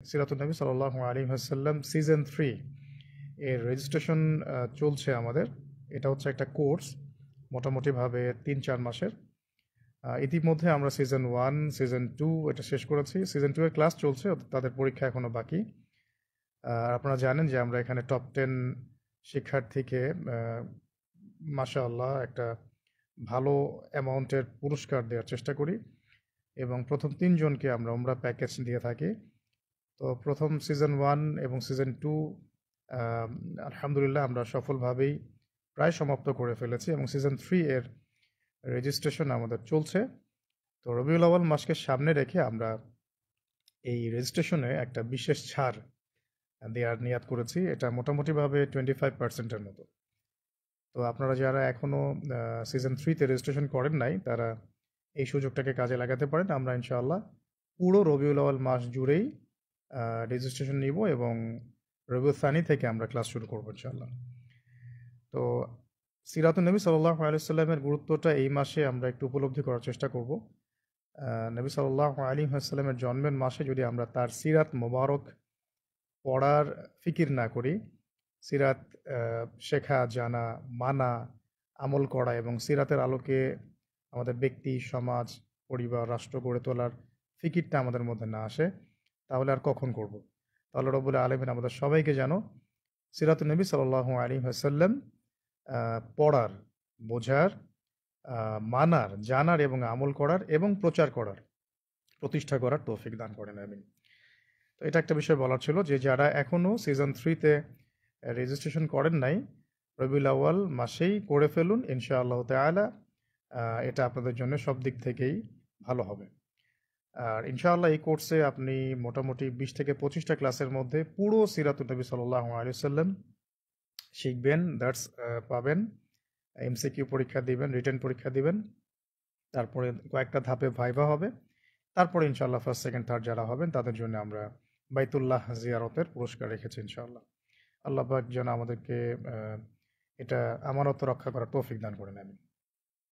সিরাতুন নবী সাল্লাল্লাহু আলাইহি ওয়াসাল্লাম সিজন 3 এর রেজিস্ট্রেশন চলছে আমাদের। এটা হচ্ছে একটা কোর্স, মোটামুটিভাবে ৩-৪ মাসের। ইতিমধ্যে আমরা সিজন 1, সিজন 2 এটা শেষ করেছি। সিজন 2 এর ক্লাস চলছে, তাদের পরীক্ষা এখনো বাকি। আপনারা জানেন যে আমরা এখানে টপ 10 শিক্ষার্থীকে মাশাআল্লাহ একটা ভালো অ্যামাউন্টের পুরস্কার দেওয়ার চেষ্টা করি এবং প্রথম 3 জনকে আমরা উমরা প্যাকেজ দিয়ে থাকি। তো প্রথম সিজন 1 এবং সিজন 2 আলহামদুলিল্লাহ আমরা সফলভাবেই প্রায় সমাপ্ত করে ফেলেছি এবং সিজন 3 এর রেজিস্ট্রেশন আমাদের চলছে। তো রবিউল আউয়াল মাসকে সামনে রেখে আমরা এই রেজিস্ট্রেশনে একটা বিশেষ ছাড় দেওয়ার নিয়াত করেছি। এটা মোটামুটিভাবে 25%-এর মতো। তো আপনারা যারা এখনও সিজন 3-তে রেজিস্ট্রেশন করেন নাই, তারা এই সুযোগটাকে কাজে লাগাতে পারেন। আমরা ইনশাআল্লাহ পুরো রবিউল আউয়াল মাস জুড়েই রেজিস্ট্রেশন নিব এবং রবিউল সানি থেকে আমরা ক্লাস শুরু করবো ইনশাআল্লাহ। তো সিরাতুন নবী সাল্লাল্লাহু আলাইহি ওয়াসাল্লামের গুরুত্বটা এই মাসে আমরা একটু উপলব্ধি করার চেষ্টা করব। নবী সাল্লাল্লাহু আলাইহি ওয়াসাল্লামের জন্মের মাসে যদি আমরা তার সিরাত মোবারক পড়ার ফিকির না করি, সিরাত শেখা, জানা, মানা, আমল করা এবং সিরাতের আলোকে আমাদের ব্যক্তি, সমাজ, পরিবার, রাষ্ট্র গড়ে তোলার ফিকিরটা আমাদের মধ্যে না আসে, তাহলে আর কখন করব? তাহলে রব্বুল আলামিন আমাদের সবাইকে যেন সিরাতুন নবী সাল্লাল্লাহু আলাইহি ওয়াসাল্লাম পড়ার, বোঝার, মানার, জানার এবং আমল করার এবং প্রচার করার, প্রতিষ্ঠা করার তৌফিক দান করেন, আমিন। তো এটা একটা বিষয় বলার ছিল যে যারা এখনও সিজন 3-তে রেজিস্ট্রেশন করেন নাই, রবিউল আউয়াল মাসেই করে ফেলুন ইনশাআল্লাহ তাআলা। এটা আপনাদের জন্য সব দিক থেকেই ভালো হবে। আর ইনশাআল্লাহ এই কোর্সে আপনি মোটামুটি 20 থেকে 25টা ক্লাসের মধ্যে পুরো সিরাতুন নবী সাল্লাল্লাহু আলাইহি ওয়াসাল্লাম শিখবেন, দ্যাটস পাবেন, এমসিকিউ পরীক্ষা দিবেন, রিটেন পরীক্ষা দিবেন, তারপরে কয়েকটা ধাপে ভাইভা হবে, তারপরে ইনশাআল্লাহ ফার্স্ট, সেকেন্ড, থার্ড যারা হবেন তাদের জন্য আমরা বাইতুল্লাহ জিয়ারতের পুরস্কার রেখেছি ইনশাআল্লাহ। আল্লাহ পাক যেন আমাদেরকে এটা আমানত রক্ষা করার তৌফিক দান করেন, আমিন।